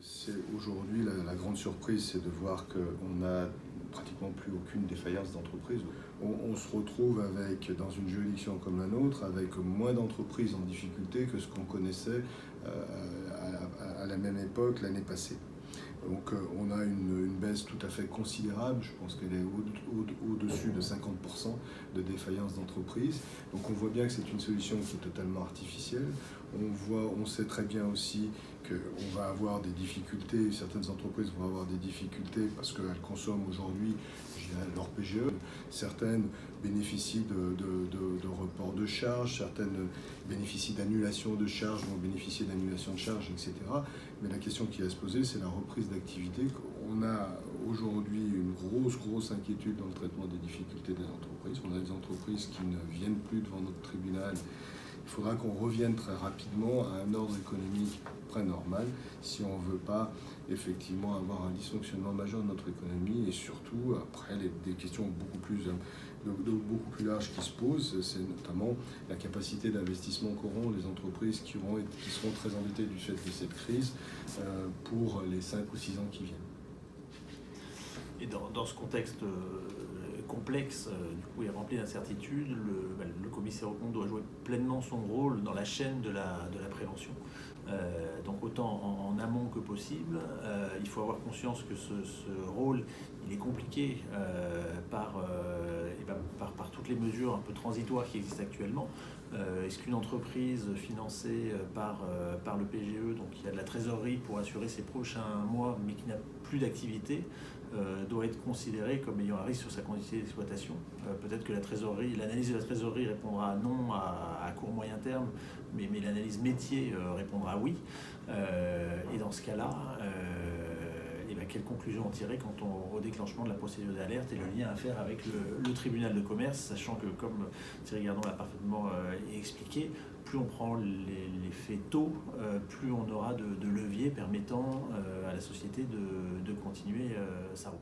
C'est aujourd'hui la grande surprise, c'est de voir qu'on n'a pratiquement plus aucune défaillance d'entreprise. On se retrouve dans une juridiction comme la nôtre avec moins d'entreprises en difficulté que ce qu'on connaissait à la même époque l'année passée. Donc on a une baisse tout à fait considérable, je pense qu'elle est au-dessus de 50% de défaillance d'entreprise. Donc on voit bien que c'est une solution qui est totalement artificielle. On sait très bien aussi qu'on va avoir des difficultés, certaines entreprises vont avoir des difficultés parce qu'elles consomment aujourd'hui leur PGE. Certaines bénéficient de report de charges, certaines bénéficient d'annulation de charges, vont bénéficier d'annulation de charges, etc. Mais la question qui va se poser, c'est la reprise d'activité. On a aujourd'hui une grosse inquiétude dans le traitement des difficultés des entreprises. On a des entreprises qui ne viennent plus devant notre tribunal. Il faudra qu'on revienne très rapidement à un ordre économique très normal si on ne veut pas effectivement avoir un dysfonctionnement majeur de notre économie et surtout après des questions beaucoup plus larges qui se posent, c'est notamment la capacité d'investissement qu'auront les entreprises qui seront très endettées du fait de cette crise pour les 5 ou 6 ans qui viennent. Et dans ce contexte complexe, du coup, et rempli d'incertitudes, le commissaire aux comptes doit jouer pleinement son rôle dans la chaîne de la prévention. Donc autant en amont que possible, il faut avoir conscience que ce rôle il est compliqué par toutes les mesures un peu transitoires qui existent actuellement. Est-ce qu'une entreprise financée par le PGE, donc qui a de la trésorerie pour assurer ses prochains mois mais qui n'a plus d'activité, doit être considérée comme ayant un risque sur sa quantité d'exploitation? Peut-être que l'analyse de la trésorerie répondra non à court moyen terme, mais l'analyse métier répondra oui. Et dans ce cas-là, quelle conclusion en tirer quant au déclenchement de la procédure d'alerte et le lien à faire avec le tribunal de commerce, sachant que, comme Thierry Gardon l'a parfaitement expliqué, plus on prend les faits tôt, plus on aura de leviers permettant à la société de continuer sa route.